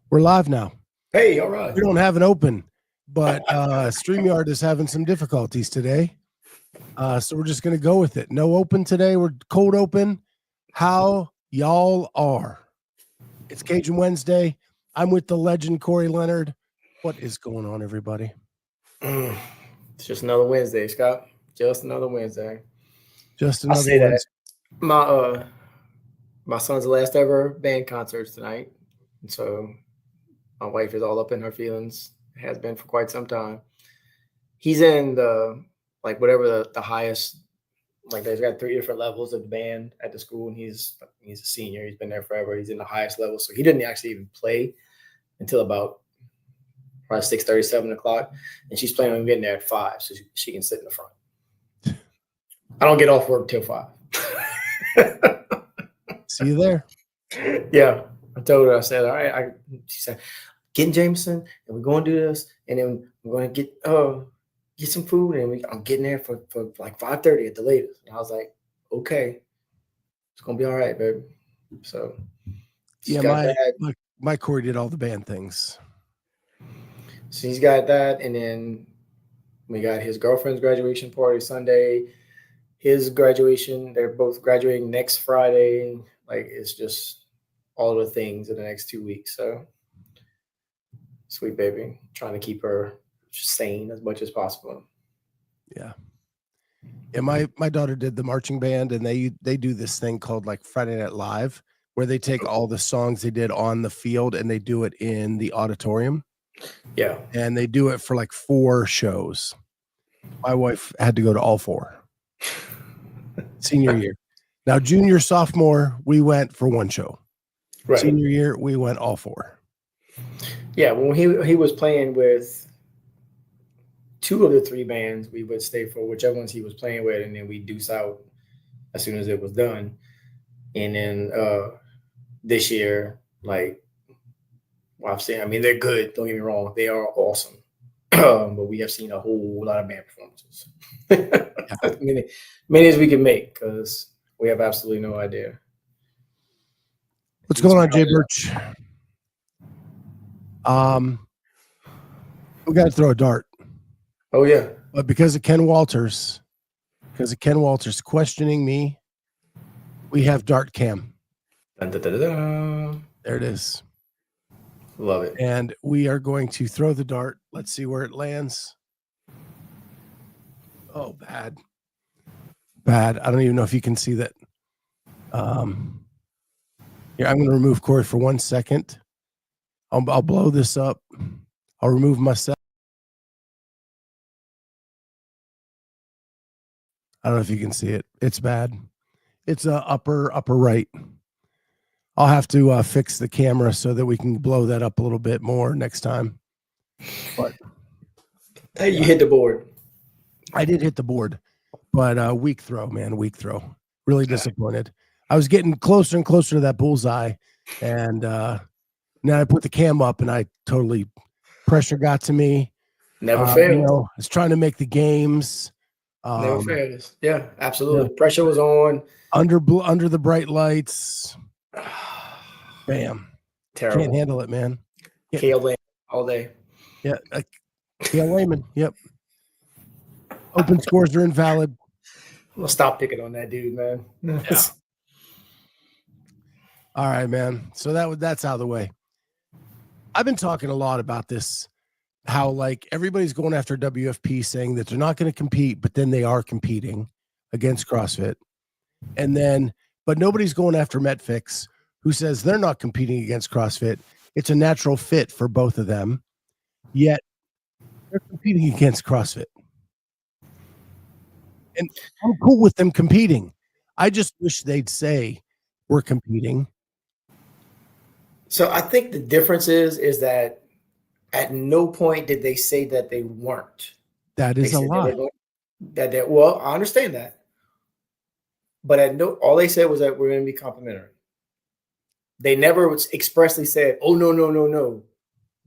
We're live now. Hey, all right. We don't have an open, but StreamYard is having some difficulties today. So we're just going to go with it. No open today. We're cold open. How y'all are? It's Cajun Wednesday. I'm with the legend, Cory Leonard. What is going on, everybody? It's just another Wednesday, Scott. Just another Wednesday. Just another I'll say Wednesday. That. My son's last ever band concerts tonight. And so my wife is all up in her feelings. Has been for quite some time. He's in the whatever the highest, they've got 3 different levels of the band at the school, and he's a senior. He's been there forever. He's in the highest level. So he didn't actually even play until about probably 6:30, 7 o'clock. And she's planning on getting there at 5 so she can sit in the front. I don't get off work till 5. See you there. Yeah. I told her, I said, all right. She said, getting Jameson, and we're going to do this, and then we're going to get some food, and I'm getting there for like 5:30 at the latest. And I was like, okay, it's going to be all right, baby. So yeah, my Cory did all the band things. So he's got that, and then we got his girlfriend's graduation party Sunday. His graduation, they're both graduating next Friday. It's just all the things in the next 2 weeks. So sweet baby, trying to keep her sane as much as possible. Yeah. Yeah, my daughter did the marching band, and they do this thing called Friday Night Live, where they take all the songs they did on the field and they do it in the auditorium. Yeah. And they do it for 4 shows. My wife had to go to all 4. Senior year. Now, junior, sophomore, we went for 1 show. Right. Senior year, we went all 4. Yeah, when he was playing with 2 of the 3 bands, we would stay for whichever ones he was playing with, and then we deuce out as soon as it was done. And then this year, I've seen, they're good. Don't get me wrong. They are awesome. But we have seen a whole lot of band performances. Many as we can make, because we have absolutely no idea. What's going on, Jay Birch? We got to throw a dart. Oh, yeah. But because of Ken Walters questioning me, we have Dart Cam. Dun, dun, dun, dun. There it is. Love it. And we are going to throw the dart. Let's see where it lands. Oh, bad. I don't even know if you can see that. Yeah, I'm going to remove Cory for 1 second. I'll blow this up. I'll remove myself. I don't know if you can see it. It's bad. It's upper right. I'll have to fix the camera so that we can blow that up a little bit more next time. But hey, you hit the board. I did hit the board, but weak throw, man. Weak throw. Really disappointed. I was getting closer and closer to that bullseye, and now I put the cam up, and I totally pressure got to me. Never failed. I was trying to make the games. Never failed. Yeah, absolutely. Yeah. Pressure was on. Under the bright lights. Bam. Terrible. Can't handle it, man. Kale Lehman all day. Yeah. Kale Lehman. Yep. Open scores are invalid. We'll stop picking on that dude, man. Yeah. All right, man. So that's out of the way. I've been talking a lot about this, how everybody's going after WFP saying that they're not going to compete, but then they are competing against CrossFit. But nobody's going after Metfix, who says they're not competing against CrossFit. It's a natural fit for both of them. Yet they're competing against CrossFit. And I'm cool with them competing. I just wish they'd say we're competing. So I think the difference is that at no point did they say that they weren't. That is a lie. Well, I understand that. But all they said was that we're going to be complimentary. They never expressly said, oh, no,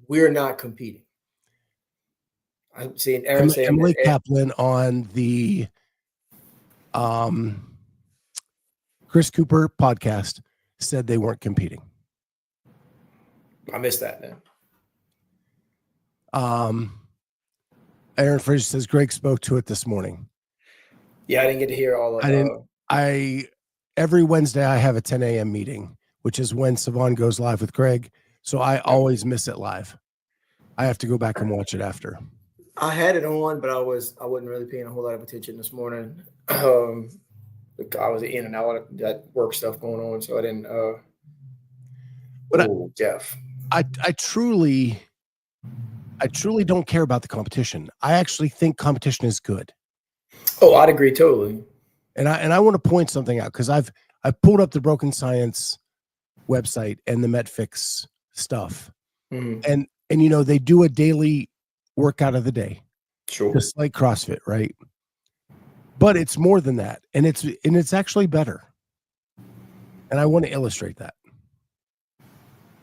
we're not competing. I'm seeing Aaron saying Emily Kaplan on the Chris Cooper podcast said they weren't competing. I missed that, man. Aaron Fraser says Greg spoke to it this morning. Yeah, I didn't get to hear all of every Wednesday I have a 10 a.m. meeting, which is when Savon goes live with Greg. So I always miss it live. I have to go back and watch it after. I had it on, but I wasn't really paying a whole lot of attention this morning. I was in and out of that work stuff going on, so I didn't. Jeff, I truly don't care about the competition. I actually think competition is good. Oh, I'd agree totally. And I want to point something out because I've pulled up the Broken Science website and the Metfix stuff, and they do a daily workout of the day, sure, just like CrossFit, right? But it's more than that, and it's actually better. And I want to illustrate that,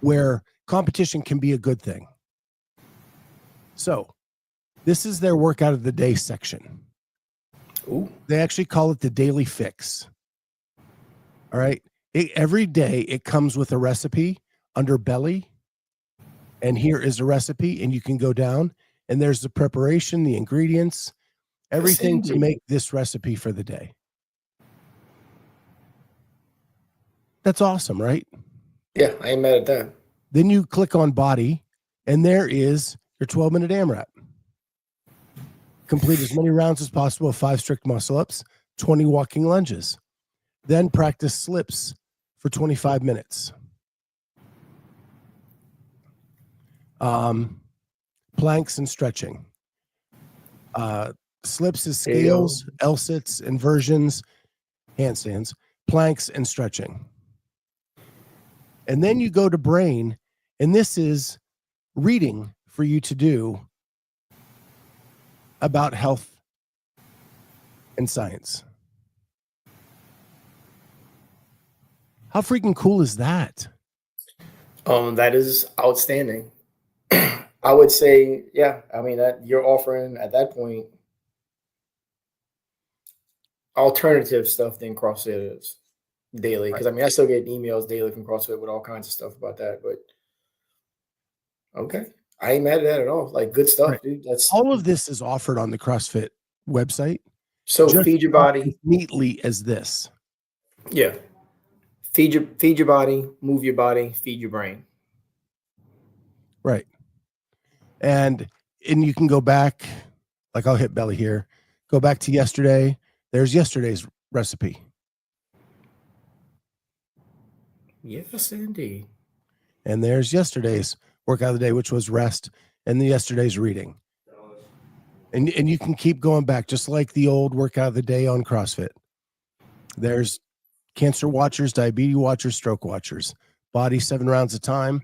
where competition can be a good thing. So, this is their workout of the day section. Ooh. They actually call it the daily fix. All right. Every day it comes with a recipe under belly. And here is a recipe, and you can go down, and there's the preparation, the ingredients, everything to make this recipe for the day. That's awesome, right? Yeah, I ain't mad at that. Then you click on body, and there is your 12-minute AMRAP. Complete as many rounds as possible of 5 strict muscle-ups, 20 walking lunges. Then practice slips for 25 minutes. Planks and stretching. Slips is scales, L-sits, inversions, handstands, planks, and stretching. And then you go to brain, and this is reading for you to do about health and science. How freaking cool is that? That is outstanding. I would say, yeah. I mean, that you're offering at that point alternative stuff than CrossFit is daily. Because I mean, I still get emails daily from CrossFit with all kinds of stuff about that. But okay, I ain't mad at that at all. Like, good stuff, dude. That's all of this is offered on the CrossFit website. So feed your body as neatly as this. Yeah. Feed your body, move your body, feed your brain. Right. And you can go back, like I'll hit belly here, go back to yesterday. There's yesterday's recipe. Yes, indeed. And there's yesterday's workout of the day, which was rest, and the yesterday's reading. And you can keep going back, just like the old workout of the day on CrossFit. There's cancer watchers, diabetes watchers, stroke watchers. Body 7 rounds a time,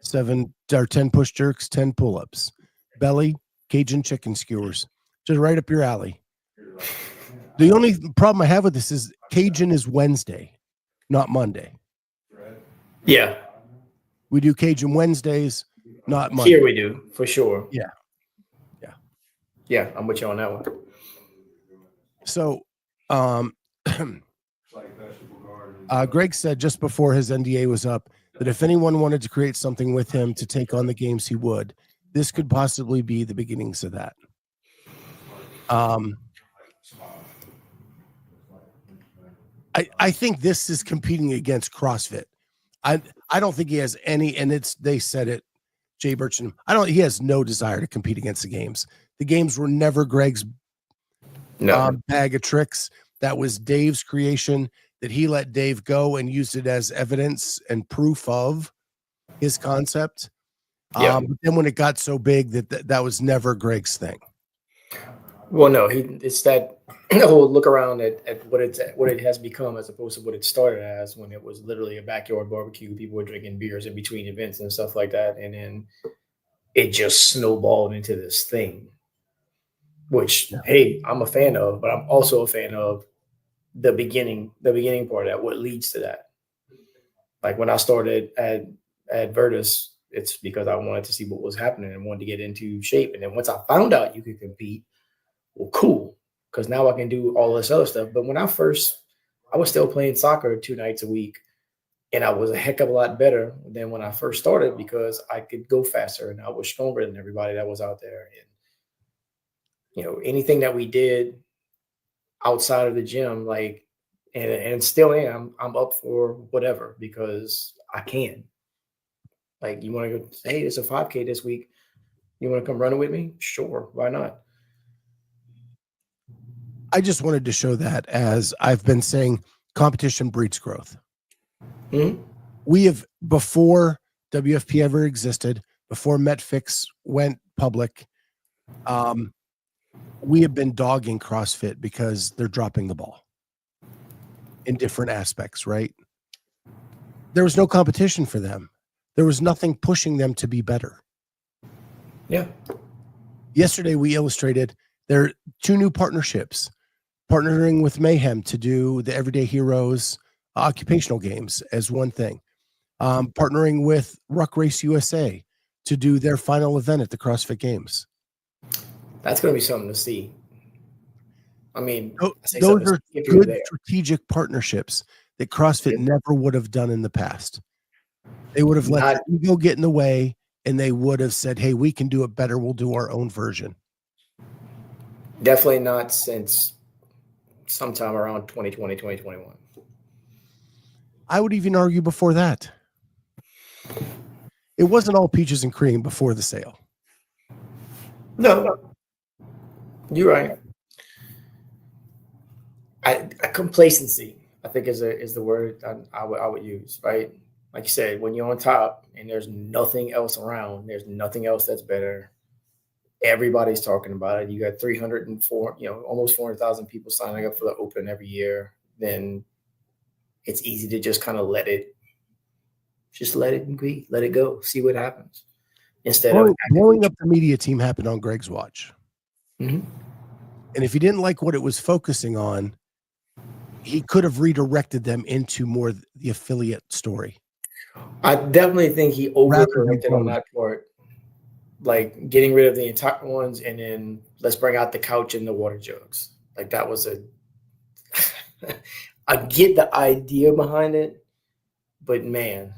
10 push jerks, 10 pull-ups. Belly, Cajun chicken skewers. Just right up your alley. The only problem I have with this is Cajun is Wednesday, not Monday. Yeah. We do Cajun Wednesdays, not Monday. Here we do, for sure. Yeah. Yeah, I'm with you on that one. So, Greg said just before his NDA was up that if anyone wanted to create something with him to take on the games, he would. This could possibly be the beginnings of that. I think this is competing against CrossFit. I don't think he has any, and they said it, Jay Burcham. He has no desire to compete against the games. The games were never Greg's bag of tricks. That was Dave's creation, that he let Dave go and used it as evidence and proof of his concept. But then when it got so big that was never Greg's thing. Well, no, it's that whole look around at what it has become as opposed to what it started as, when it was literally a backyard barbecue. People were drinking beers in between events and stuff like that. And then it just snowballed into this thing, which, hey, I'm a fan of, but I'm also a fan of the beginning part of that, what leads to that. Like when I started at Virtus, it's because I wanted to see what was happening and wanted to get into shape. And then once I found out you could compete, well, cool, because now I can do all this other stuff. But when I was still playing soccer 2 nights a week, And I was a heck of a lot better than when I first started because I could go faster and I was stronger than everybody that was out there. And, anything that we did outside of the gym, like, and still am, I'm up for whatever because I can. Like, you want to go, hey, it's a 5K this week. You want to come running with me? Sure. Why not? I just wanted to show that, as I've been saying, competition breeds growth. Mm-hmm. We have, before WFP ever existed, before Metfix went public, we have been dogging CrossFit because they're dropping the ball in different aspects, right? There was no competition for them. There was nothing pushing them to be better. Yeah. Yesterday, we illustrated there are 2 new partnerships, partnering with Mayhem to do the Everyday Heroes occupational games as one thing, partnering with Ruck Race USA to do their final event at the CrossFit Games. That's going to be something to see. I mean, those are good strategic partnerships that CrossFit never would have done in the past. They would have let their ego get in the way, and they would have said, hey, we can do it better. We'll do our own version. Definitely not since sometime around 2020, 2021. I would even argue before that. It wasn't all peaches and cream before the sale. No, you're right. Complacency, I think, is the word I would use, right? Like you said, when you're on top and there's nothing else around, there's nothing else that's better. Everybody's talking about it. You got 304, almost 400,000 people signing up for the Open every year. Then it's easy to just kind of let it be, let it go, see what happens. Instead of blowing up the media team happened on Greg's watch. Mm-hmm. And if he didn't like what it was focusing on, he could have redirected them into more the affiliate story. I definitely think he overcorrected on that part, like getting rid of the entire ones and then let's bring out the couch and the water jugs. Like that was I get the idea behind it, but man,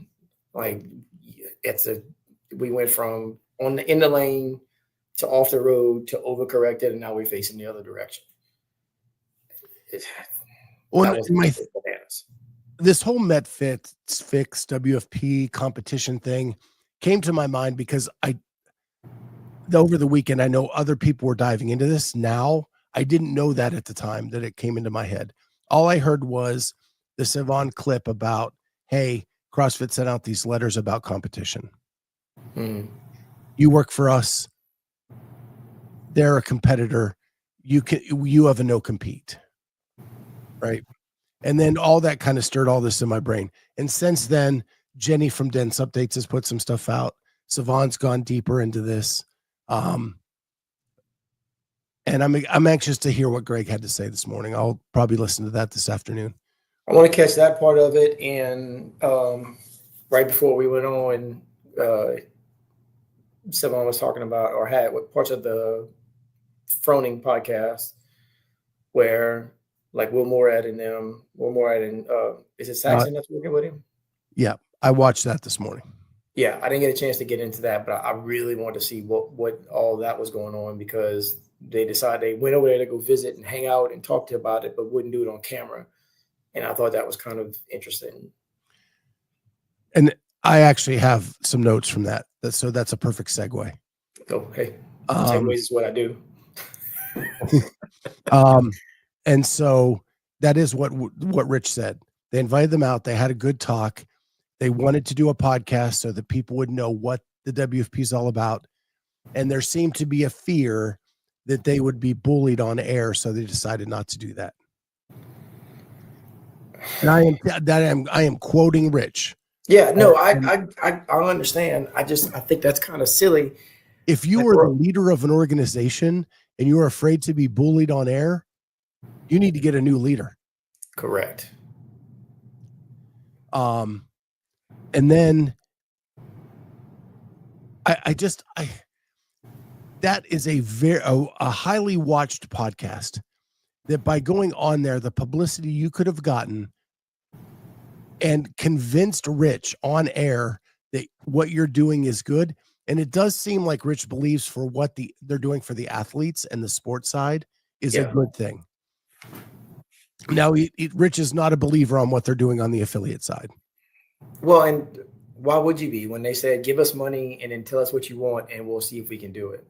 like we went from in the lane to off the road to overcorrected, and now we're facing the other direction. This whole Metfix WFP competition thing came to my mind because over the weekend, I know other people were diving into this. Now, I didn't know that at the time that it came into my head. All I heard was the Savon clip about, hey, CrossFit sent out these letters about competition. You work for us. They're a competitor. You have a no compete. Right. And then all that kind of stirred all this in my brain. And since then, Jenny from Dense Updates has put some stuff out. Savon's gone deeper into this. And I'm anxious to hear what Greg had to say this morning. I'll probably listen to that this afternoon. I want to catch that part of it. And right before we went on, Savon was talking about, or had what parts of the Froning podcast where like Will Morad and is it Saxon that's working with him? Yeah, I watched that this morning. Yeah, I didn't get a chance to get into that, but I really wanted to see what all that was going on because they went over there to go visit and hang out and talk about it, but wouldn't do it on camera. And I thought that was kind of interesting. And I actually have some notes from that. So that's a perfect segue. Oh, hey, segues is what I do. And so that is what Rich said. They invited them out. They had a good talk. They wanted to do a podcast so that people would know what the WFP is all about. And there seemed to be a fear that they would be bullied on air. So they decided not to do that. And I am quoting Rich. Yeah, no, I understand. I think that's kind of silly. If you were the leader of an organization and you're afraid to be bullied on air, you need to get a new leader. Correct. And then that is a highly watched podcast that by going on there, the publicity you could have gotten and convinced Rich on air that what you're doing is good. And it does seem like Rich believes for what they're doing for the athletes and the sports side is a good thing. Now, Rich is not a believer on what they're doing on the affiliate side. Well, and why would you be when they said, give us money and then tell us what you want and we'll see if we can do it?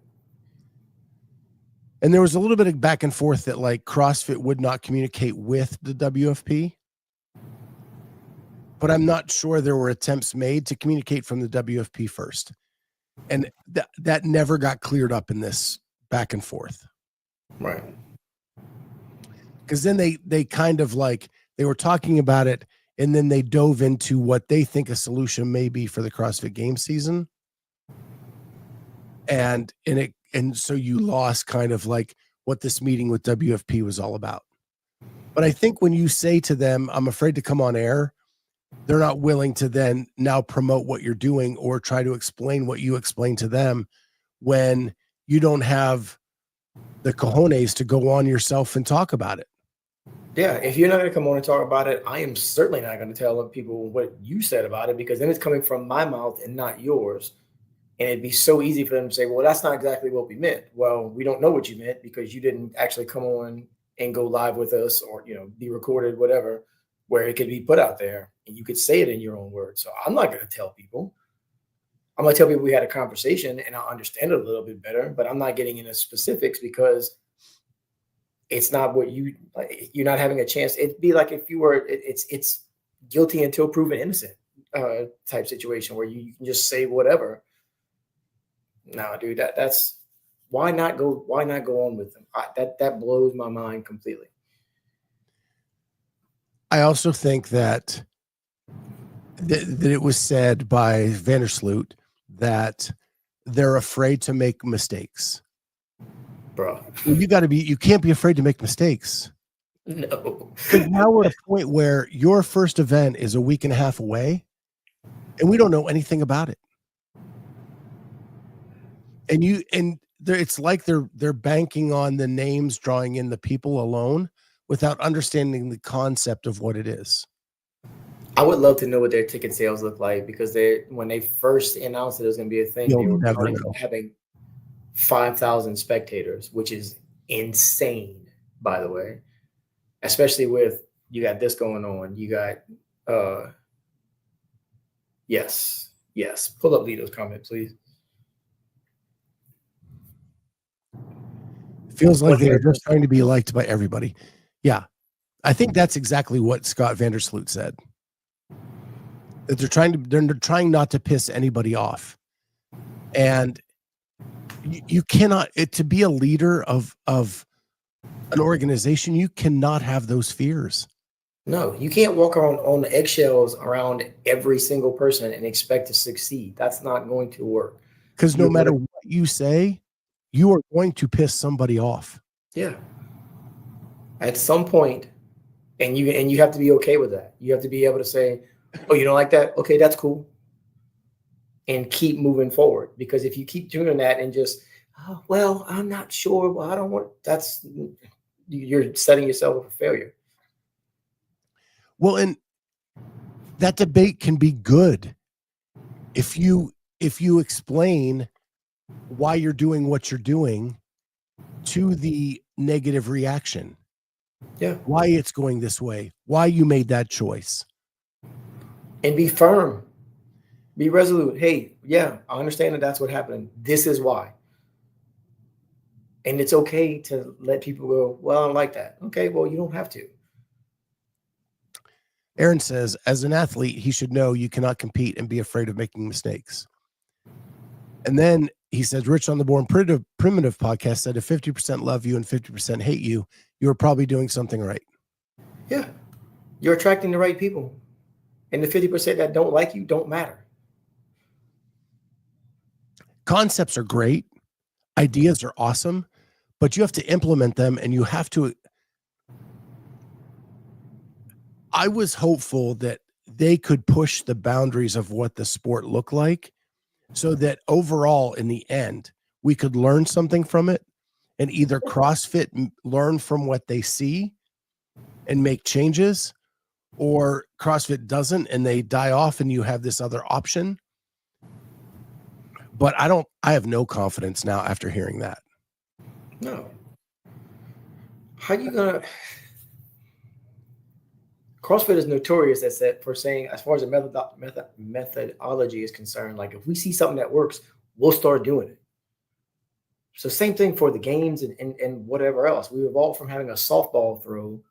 And there was a little bit of back and forth that like CrossFit would not communicate with the WFP. But I'm not sure there were attempts made to communicate from the WFP first. And that never got cleared up in this back and forth. Right. Because then they kind of like, they were talking about it, and then they dove into what they think a solution may be for the CrossFit Games season. And so you lost kind of like what this meeting with WFP was all about. But I think when you say to them, I'm afraid to come on air, they're not willing to then now promote what you're doing or try to explain what you explain to them when you don't have the cojones to go on yourself and talk about it. Yeah, if you're not going to come on and talk about it, I am certainly not going to tell people what you said about it, because then it's coming from my mouth and not yours. And it'd be so easy for them to say, well, that's not exactly what we meant. Well, we don't know what you meant because you didn't actually come on and go live with us or, be recorded, whatever, where it could be put out there and you could say it in your own words. So I'm not going to tell people. I'm going to tell people we had a conversation and I'll understand it a little bit better, but I'm not getting into specifics because it's not what you're not having a chance. It'd be like if you were, it's guilty until proven innocent type situation where you can just say whatever. No, dude, that's why not go on with them? That blows my mind completely. I also think that it was said by Vandersloot that they're afraid to make mistakes. Bro, you can't be afraid to make mistakes. No. Because now we're at a point where your first event is a week and a half away and we don't know anything about it. And it's like they're banking on the names, drawing in the people alone without understanding the concept of what it is. I would love to know what their ticket sales look like, because when they first announced it was going to be a thing, they were having 5,000 spectators, which is insane, by the way, especially with you got this going on. You got, yes. Pull up Lito's comment, please. Feels like they're just trying to be liked by everybody. Yeah. I think that's exactly what Scott Vandersloot said. That they're trying not to piss anybody off. And you cannot, to be a leader of an organization, you cannot have those fears. No, you can't walk on the eggshells around every single person and expect to succeed. That's not going to work. Because no matter what you say, you are going to piss somebody off. Yeah. At some point, and you have to be okay with that. You have to be able to say, oh, you don't like that? Okay, that's cool. And keep moving forward. Because if you keep doing that and just, oh, well, I'm not sure. Well, I don't want, you're setting yourself up for failure. Well, and that debate can be good if you explain why you're doing what you're doing to the negative reaction. Yeah. Why it's going this way, why you made that choice. And be firm, be resolute. Hey, yeah, I understand that that's what happened. This is why. And it's okay to let people go, well, I don't like that. Okay, well, you don't have to. Aaron says, as an athlete, he should know you cannot compete and be afraid of making mistakes. And then he says, Rich on the Born Primitive podcast said, if 50% love you and 50% hate you, you're probably doing something right. Yeah. You're attracting the right people. And the 50% that don't like you don't matter. Concepts are great. Ideas are awesome, but you have to implement them, and you have to. I was hopeful that they could push the boundaries of what the sport looked like so that overall, in the end, we could learn something from it, and either CrossFit learn from what they see and make changes, or CrossFit doesn't, and they die off, and you have this other option. But I have no confidence now after hearing that. No. How you gonna? CrossFit is notorious for saying, as far as the methodology is concerned, like if we see something that works, we'll start doing it. So same thing for the games and whatever else. We evolved from having a softball throw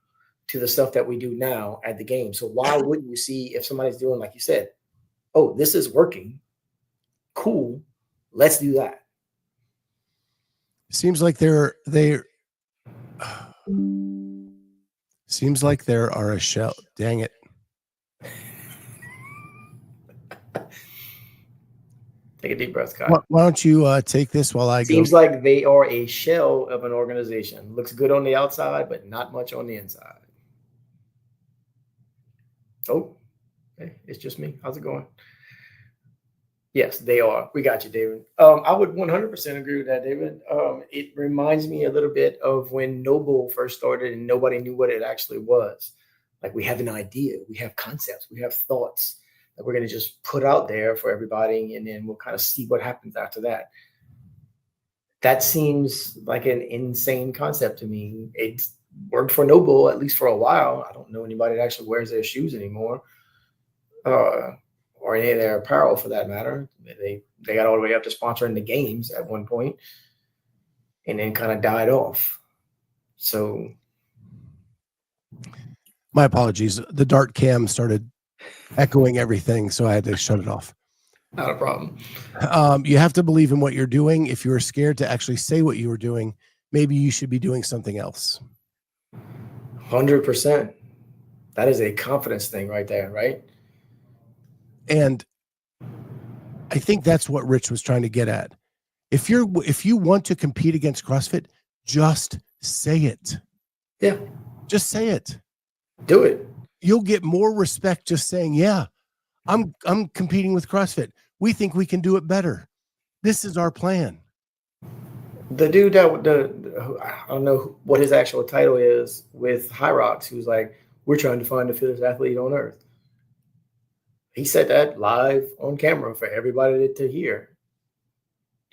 to the stuff that we do now at the game. So why wouldn't you see if somebody's doing, like you said, oh, this is working, cool, let's do that. Seems like there are a shell. Dang it. Take a deep breath, Scott. Why don't you take this while I go? Seems like they are a shell of an organization. Looks good on the outside, but not much on the inside. Oh, hey, it's just me. How's it going? Yes, they are. We got you, David. I would 100% agree with that, David. It reminds me a little bit of when Noble first started and nobody knew what it actually was. Like, we have an idea, we have concepts, we have thoughts that we're going to just put out there for everybody, and then we'll kind of see what happens after that. That seems like an insane concept to me. It worked for Noble, at least for a while. I don't know anybody that actually wears their shoes anymore. Or any of their apparel for that matter. They got all the way up to sponsoring the games at one point and then kind of died off. So my apologies. The Dart cam started echoing everything, so I had to shut it off. Not a problem. You have to believe in what you're doing. If you were scared to actually say what you were doing, maybe you should be doing something else. 100%. That is a confidence thing right there, right? And I think that's what Rich was trying to get at. If you want to compete against CrossFit, just say it. Yeah. Just say it. Do it. You'll get more respect just saying, yeah, I'm competing with CrossFit. We think we can do it better. This is our plan. The dude that I don't know what his actual title is with High Rocks, who's like, we're trying to find the fittest athlete on earth. He said that live on camera for everybody to hear.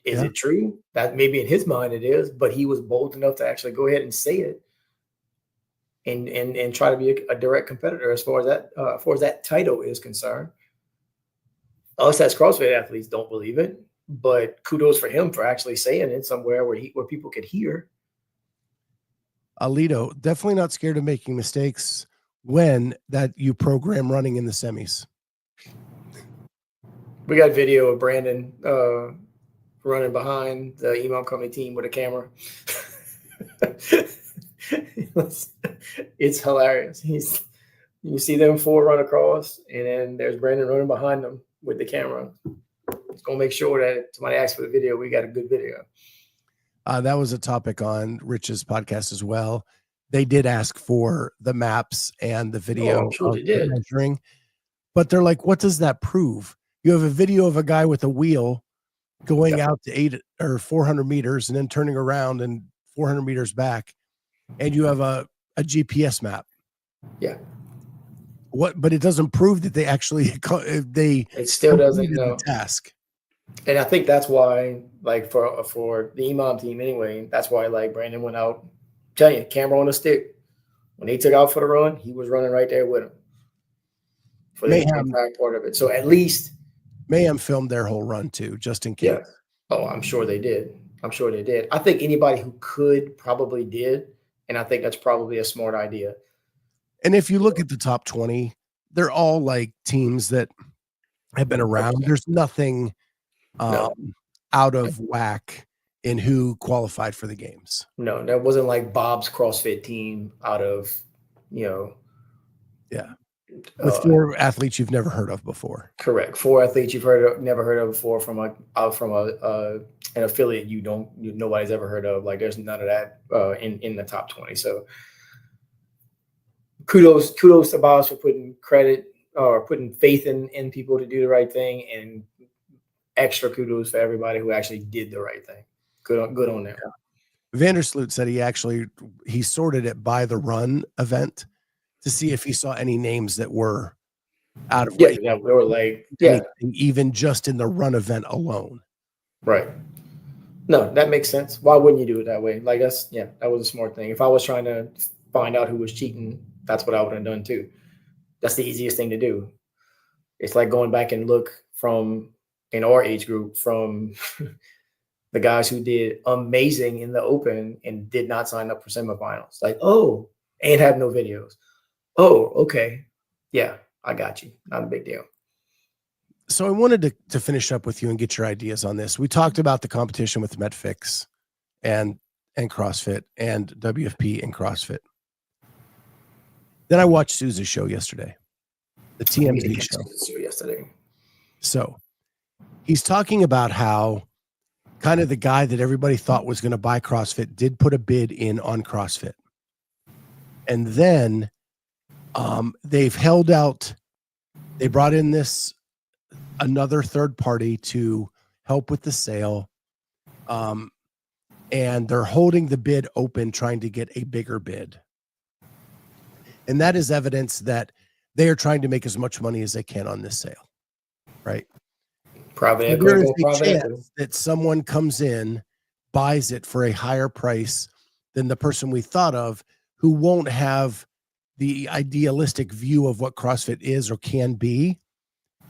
Is it true? That maybe in his mind it is, but he was bold enough to actually go ahead and say it and try to be a direct competitor as far as that title is concerned. Us as CrossFit athletes don't believe it, but kudos for him for actually saying it somewhere where people could hear. Alito, definitely not scared of making mistakes when that you program running in the semis. We got video of Brandon running behind the Imam Company team with a camera. It's hilarious. You see them four run across, and then there's Brandon running behind them with the camera. It's gonna make sure that somebody asks for the video. We got a good video. That was a topic on Rich's podcast as well. They did ask for the maps and the video. I'm sure they did. Measuring, but they're like, what does that prove? You have a video of a guy with a wheel going out to 800 or 400 meters and then turning around and 400 meters back, and you have a GPS map. Yeah. But it doesn't prove that they actually it still doesn't know the task. And I think that's why, like for the Imam team anyway, that's why like Brandon went out, tell you, camera on a stick. When they took out for the run, he was running right there with him for the entire part of it. So at least Mayhem filmed their whole run too, just in case. Yeah. Oh, I'm sure they did. I think anybody who could probably did, and I think that's probably a smart idea. And if you look at the top 20, they're all like teams that have been around. There's nothing out of whack in who qualified for the games. No, that wasn't like Bob's CrossFit team out of, with 4 athletes you've never heard of before. Correct. 4 athletes you've never heard of before from an affiliate nobody's ever heard of. Like there's none of that in the top 20. So kudos to Boss for putting credit or putting faith in people to do the right thing, and extra kudos for everybody who actually did the right thing. Good on them. Vandersloot said he sorted it by the run event to see if he saw any names that were out of Yeah, like yeah, we were like, yeah, anything, even just in the run event alone. right. No, that makes sense. Why wouldn't you do it that way? Like that was a smart thing. If I was trying to find out who was cheating, that's what I would have done too. That's the easiest thing to do. It's like going back and look from in our age group from the guys who did amazing in the open and did not sign up for semifinals. Like, oh, and have no videos. Oh, okay. Yeah, I got you. Not a big deal. So I wanted to finish up with you and get your ideas on this. We talked about the competition with Metfix and CrossFit and WFP and CrossFit. Then I watched Suze's show yesterday, the TMZ show yesterday. So he's talking about how kind of the guy that everybody thought was going to buy CrossFit did put a bid in on CrossFit. And then they've held out. They brought in another third party to help with the sale. And they're holding the bid open, trying to get a bigger bid. And that is evidence that they are trying to make as much money as they can on this sale, right? Private There is equity, a chance that someone comes in, buys it for a higher price than the person we thought of, who won't have the idealistic view of what CrossFit is or can be.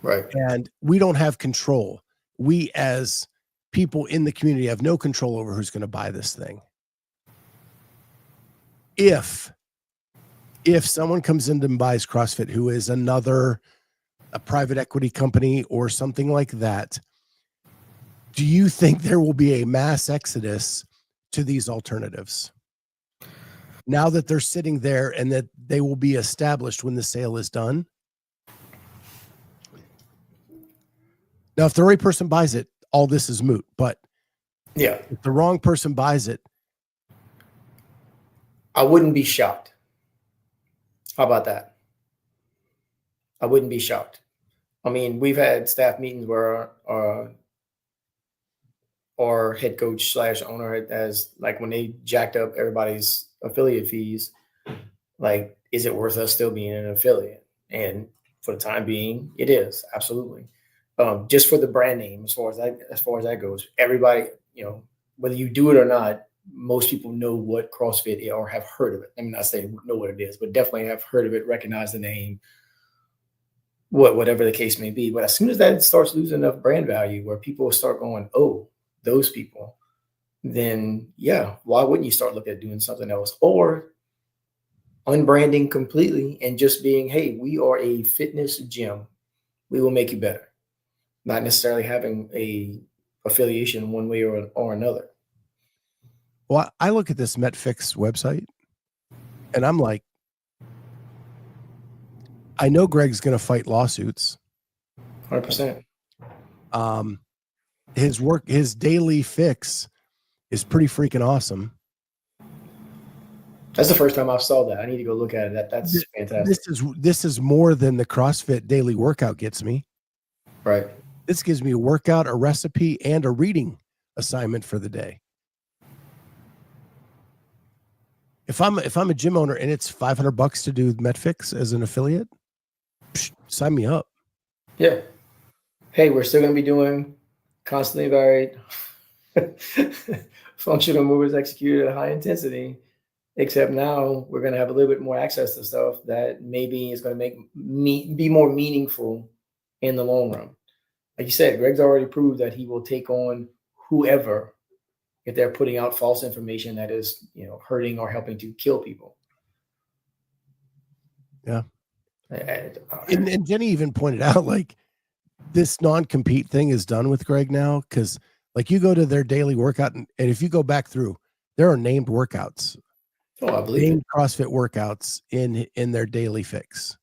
Right. And we don't have control. We as people in the community have no control over who's going to buy this thing. If someone comes in and buys CrossFit, who is a private equity company or something like that, do you think there will be a mass exodus to these alternatives now that they're sitting there and that they will be established when the sale is done? Now, if the right person buys it, all this is moot. But yeah, if the wrong person buys it, I wouldn't be shocked. How about that? I wouldn't be shocked. I mean, we've had staff meetings where our head coach / owner has, like, when they jacked up everybody's affiliate fees, like, is it worth us still being an affiliate? And for the time being, it is, absolutely. Just for the brand name, as far as that goes, everybody, whether you do it or not, most people know what CrossFit is or have heard of it. I'm not saying know what it is, but definitely have heard of it, recognize the name, whatever the case may be. But as soon as that starts losing enough brand value where people start going, oh, those people, then yeah, why wouldn't you start looking at doing something else, or unbranding completely and just being, hey, we are a fitness gym. We will make you better. Not necessarily having a affiliation one way or another. Well, I look at this Metfix website and I'm like, I know Greg's going to fight lawsuits. 100%. His daily fix is pretty freaking awesome. That's the first time I saw that. I need to go look at it. That's fantastic. This is more than the CrossFit daily workout gets me. Right. This gives me a workout, a recipe, and a reading assignment for the day. If I'm a gym owner and it's $500 to do Metfix as an affiliate, sign me up. Yeah. Hey, we're still going to be doing constantly varied functional movements executed at high intensity, except now we're going to have a little bit more access to stuff that maybe is going to be more meaningful in the long run. Like you said, Greg's already proved that he will take on whoever if they're putting out false information that is, hurting or helping to kill people. Yeah. And Jenny even pointed out, like, this non-compete thing is done with Greg now, because, like, you go to their daily workout and if you go back through, there are named workouts. Oh, I believe named CrossFit workouts in their daily fix.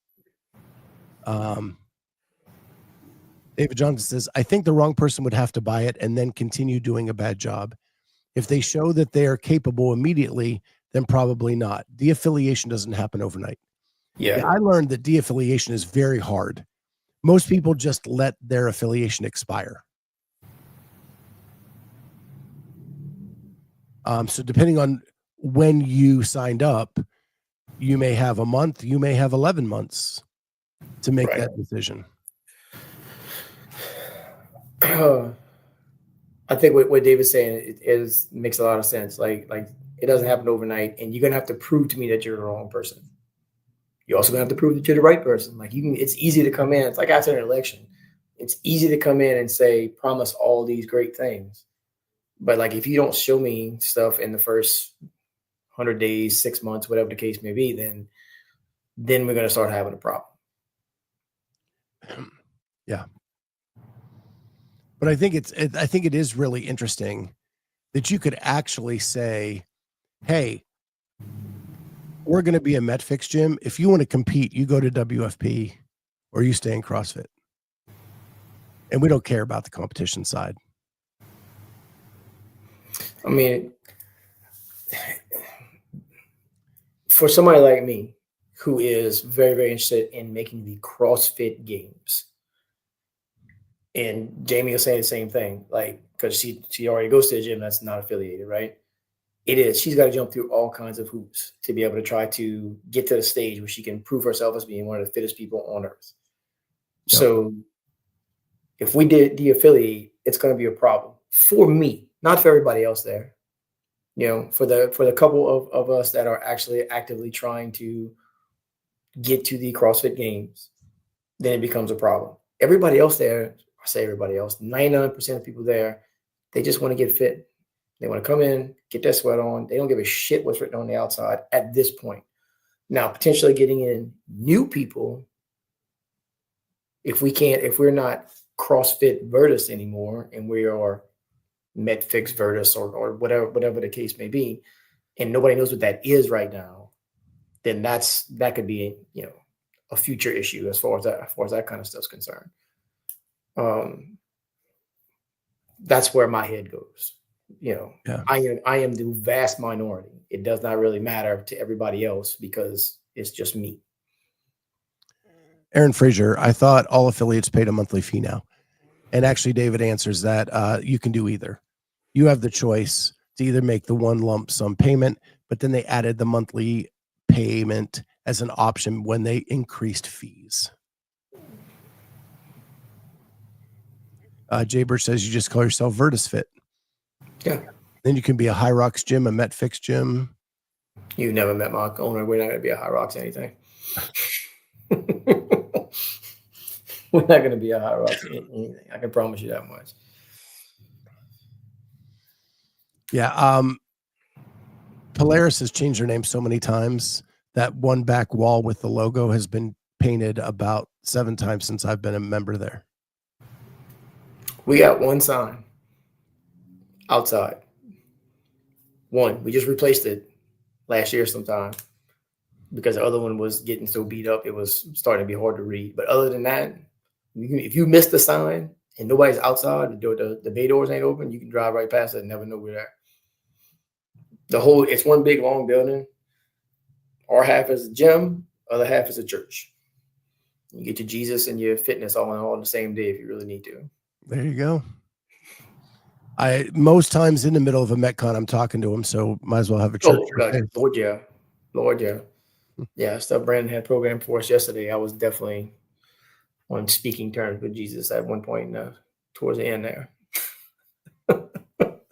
David Johnson says, I think the wrong person would have to buy it and then continue doing a bad job. If they show that they are capable immediately, then probably not. De-affiliation doesn't happen overnight. Yeah. I learned that de-affiliation is very hard. Most people just let their affiliation expire. So depending on when you signed up, you may have a month, you may have 11 months. to make that decision? I think what David's saying makes a lot of sense. Like it doesn't happen overnight, and you're gonna have to prove to me that you're the wrong person. You're also gonna have to prove that you're the right person. Like it's easy to come in. It's like after an election, it's easy to come in and say, promise all these great things, but like if you don't show me stuff in the first 100 days, 6 months, whatever the case may be, then we're gonna start having a problem. Yeah. But I think it is really interesting that you could actually say, hey, we're going to be a Metfix gym. If you want to compete, you go to WFP or you stay in CrossFit. And we don't care about the competition side. I mean, for somebody like me who is very, very interested in making the CrossFit games, and Jamie was saying the same thing, like, because she already goes to a gym that's not affiliated, right? It is. She's got to jump through all kinds of hoops to be able to try to get to the stage where she can prove herself as being one of the fittest people on earth. Yep. So if we did de-affiliate, it's going to be a problem for me, not for everybody else there. You know, for the couple of us that are actually actively trying to get to the CrossFit games, then it becomes a problem. Everybody else there, I say everybody else, 99% of people there, they just want to get fit. They want to come in, get their sweat on. They don't give a shit what's written on the outside at this point. Now, potentially getting in new people, if we're not CrossFit Virtus anymore, and we are Metfix Virtus or whatever the case may be, and nobody knows what that is right now, then that could be, you know, a future issue as far as that kind of stuff's concerned. That's where my head goes. You know, yeah. I am the vast minority. It does not really matter to everybody else because it's just me. Aaron Frazier, I thought all affiliates paid a monthly fee now. And actually, David answers that you can do either. You have the choice to either make the one lump sum payment, but then they added the monthly payment as an option when they increased fees. Jay Birch says you just call yourself Virtus Fit. Yeah. Then you can be a High Rocks gym, a Metfix gym. You've never met my owner. We're not going to be a High Rocks anything. We're not going to be a High Rocks anything. I can promise you that much. Yeah. Polaris has changed their name so many times. That one back wall with the logo has been painted about 7 times since I've been a member there. We got one sign outside. One. We just replaced it last year sometime because the other one was getting so beat up it was starting to be hard to read. But other than that, if you miss the sign and nobody's outside, the bay doors ain't open, you can drive right past it and never know we're there. It's one big long building. Our half is a gym, other half is a church. You get to Jesus and your fitness all on the same day if you really need to. There you go. Most times in the middle of a Metcon, I'm talking to him, so might as well have a church. Lord, yeah. Yeah, stuff Brandon had programmed for us yesterday. I was definitely on speaking terms with Jesus at one point towards the end there.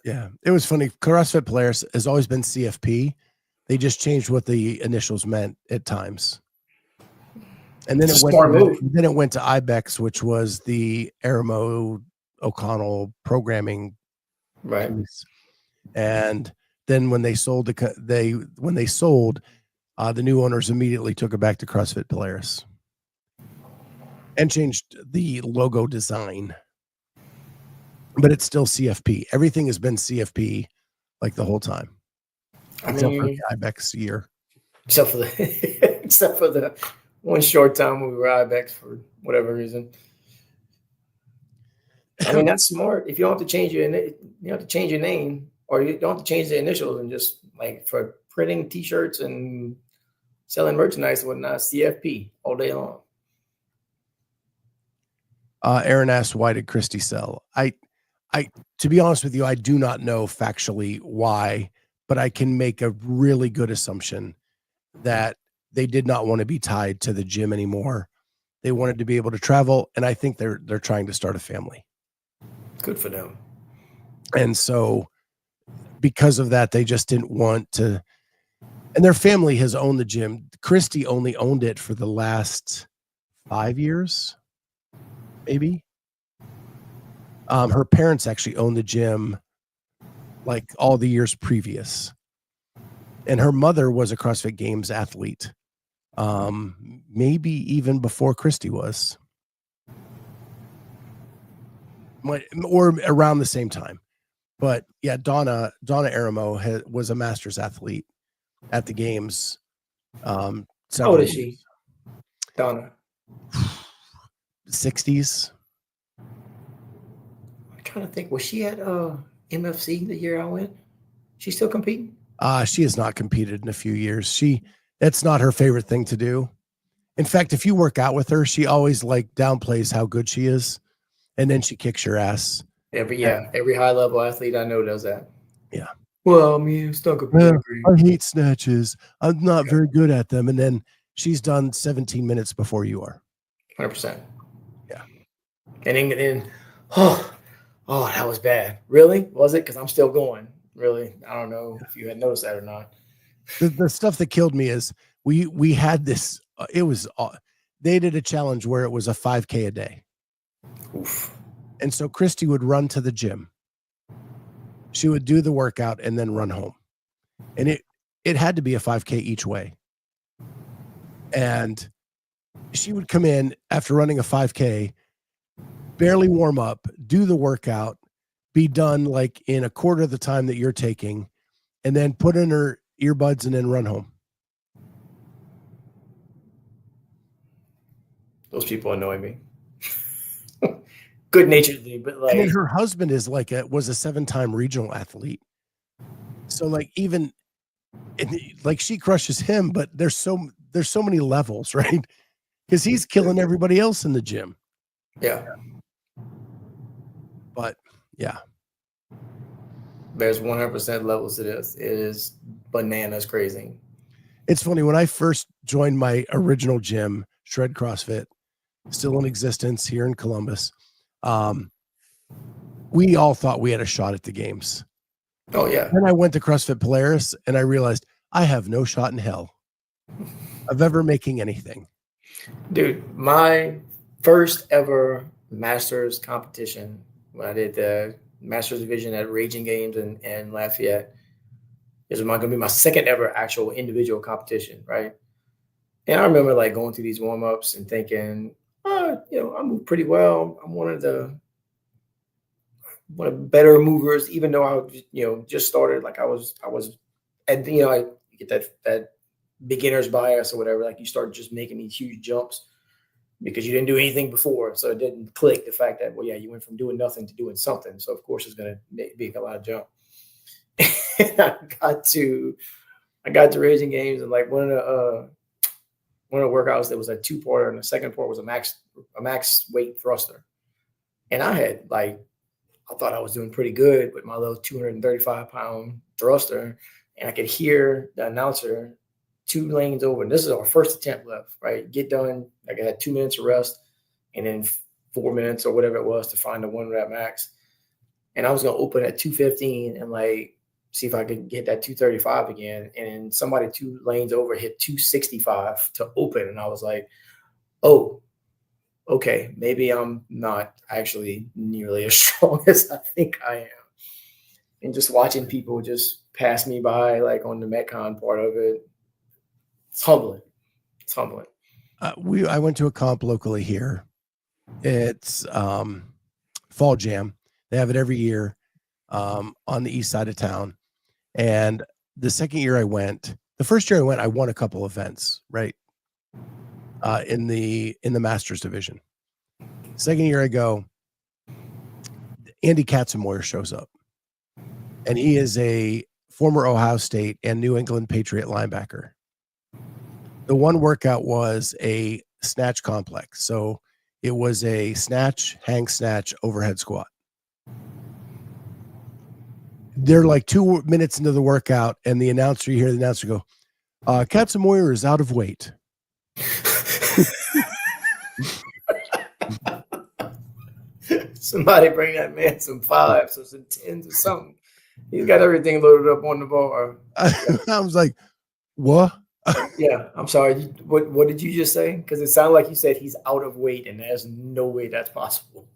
Yeah, it was funny. CrossFit Polaris has always been CFP. They just changed what the initials meant at times. And then it went to IBEX, which was the Aramo O'Connell programming. Right. Piece. And then when they sold the new owners immediately took it back to CrossFit Polaris and changed the logo design. But it's still CFP. Everything has been CFP like the whole time. Except for the IBEX year. Except for the one short time when we were IBEX for whatever reason. I mean, that's smart. If you don't have to change your name, or you don't have to change the initials, and just like for printing T-shirts and selling merchandise and whatnot, CFP all day long. Aaron asked, "Why did Christy sell?" To be honest with you, I do not know factually why, but I can make a really good assumption that they did not want to be tied to the gym anymore. They wanted to be able to travel, and I think they're trying to start a family. Good for them. And so because of that, they just didn't want to. And their family has owned the gym. Christy only owned it for the last 5 years, maybe. Her parents actually owned the gym like all the years previous. And her mother was a CrossFit Games athlete. Maybe even before Christy was, or around the same time. But yeah, Donna Aramo was a master's athlete at the games. How old is she, Donna? 60s. I'm trying to think. Was she at MFC the year I went? She's still competing? She has not competed in a few years. That's not her favorite thing to do. In fact, if you work out with her, she always like downplays how good she is, and then she kicks your ass. Every high level athlete I know does that. Yeah. Well, I mean, it's not I hate snatches. I'm not very good at them. And then she's done 17 minutes before you are. 100%. Yeah. And then that was bad. Really? Was it? Because I'm still going. Really? I don't know if you had noticed that or not. The stuff that killed me is we had this. They did a challenge where it was a 5K a day. Oof. And so Christy would run to the gym. She would do the workout and then run home. And it had to be a 5K each way. And she would come in after running a 5K, barely warm up, do the workout, be done like in a quarter of the time that you're taking, and then put in her earbuds and then run home. Those people annoy me. Good naturedly, but like. And then her husband was a 7-time regional athlete. So like she crushes him, but there's so many levels, right? Because he's killing everybody else in the gym. Yeah. But yeah. There's 100% levels to this. It is bananas crazy. It's funny, when I first joined my original gym, Shred CrossFit, still in existence here in Columbus, we all thought we had a shot at the games. Oh yeah. Then I went to CrossFit Polaris and I realized I have no shot in hell of ever making anything. Dude, my first ever Masters competition, when I did the Masters division at Raging Games in Lafayette, is going to be my second ever actual individual competition, right? And I remember like going through these warm-ups and thinking, I move pretty well. I'm one of the better movers, even though I just started. Like I was, and I get that beginner's bias or whatever. Like you start just making these huge jumps because you didn't do anything before, so it didn't click the fact that you went from doing nothing to doing something. So of course it's going to make a lot of jump. And I got to Raging Games, and like one of the workouts that was a 2-parter, and the second part was a max weight thruster. And I thought I was doing pretty good with my little 235-pound thruster, and I could hear the announcer 2 lanes over. And this is our first attempt left, right? Get done. Like I had 2 minutes of rest and then 4 minutes or whatever it was to find the 1 rep max. And I was going to open at 215 and like see if I could get that 235 again. And somebody 2 lanes over hit 265 to open. And I was like, oh, okay, maybe I'm not actually nearly as strong as I think I am. And just watching people just pass me by, like on the Metcon part of it, it's humbling. It's humbling. I went to a comp locally here. It's Fall Jam. They have it every year on the east side of town. And the second year I went, I won a couple events, right? In the Masters division. Second year I go, Andy Katzenmoyer shows up. And he is a former Ohio State and New England Patriot linebacker. The one workout was a snatch complex. So it was a snatch, hang snatch, overhead squat. They're like 2 minutes into the workout, and you hear the announcer go, Katzenmoyer is out of weight. Somebody bring that man some 5s or some 10s or something. He's got everything loaded up on the bar. I was like, what? Yeah, I'm sorry. What did you just say? Because it sounded like you said he's out of weight, and there's no way that's possible.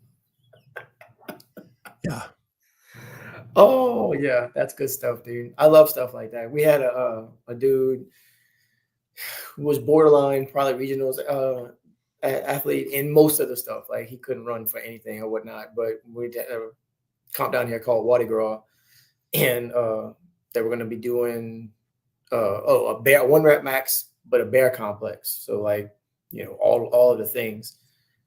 Yeah. Oh yeah, that's good stuff, dude. I love stuff like that. We had a dude who was borderline, probably regionals athlete in most of the stuff. Like he couldn't run for anything or whatnot. But we had a comp down here called Watergraw, and they were going to be doing a bear 1 rep max, but a bear complex. So like all of the things.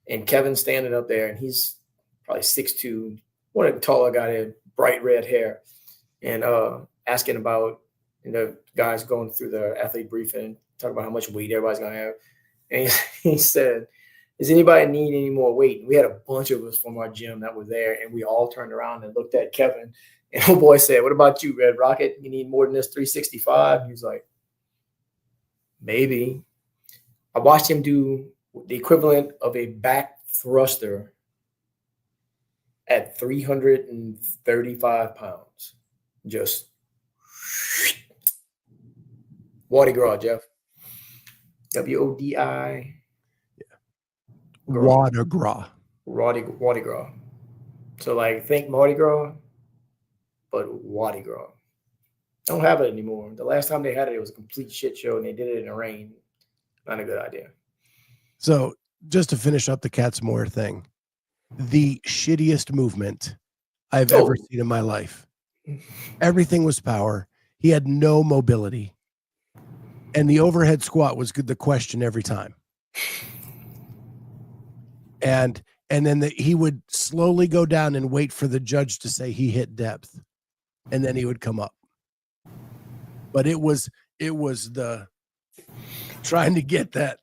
And Kevin's standing up there, and he's probably 6'2", one of the taller guy there, bright red hair, and asking about the guys going through the athlete briefing, talking about how much weight everybody's gonna have. And he said, "Does anybody need any more weight?" And we had a bunch of us from our gym that were there, and we all turned around and looked at Kevin. And old boy said, "What about you, Red Rocket? You need more than this 365?" He was like, "Maybe." I watched him do the equivalent of a back thruster at 335 pounds. Just Watergraw, Jeff. WODI. Watergraw. Watergraw. So like think Mardi Gras, but Watergraw. Don't have it anymore. The last time they had it, it was a complete shit show, and they did it in the rain. Not a good idea. So just to finish up the Katzmoyer thing, the shittiest movement I've ever seen in my life. Everything was power. He had no mobility. And the overhead squat was the question every time. And then he would slowly go down and wait for the judge to say he hit depth. And then he would come up. But it was the trying to get that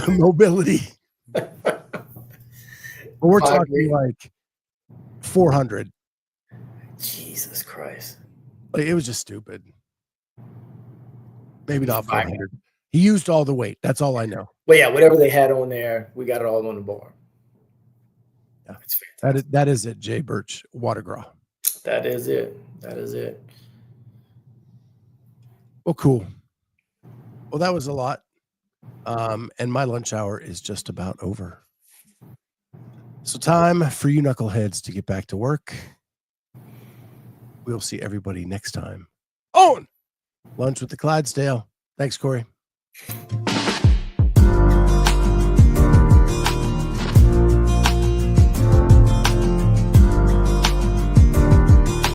mobility. We're talking like 400. Jesus Christ. Like, it was just stupid. Maybe not 400. He used all the weight. That's all I know. Well, yeah, whatever they had on there, we got it all on the bar. Yeah, that is it, Jay Birch, Watergraw. That is it. That is it. Well, cool. Well, that was a lot. And my lunch hour is just about over. So time for you knuckleheads to get back to work. We'll see everybody next time on Lunch with the Clydesdale. Thanks, Cory.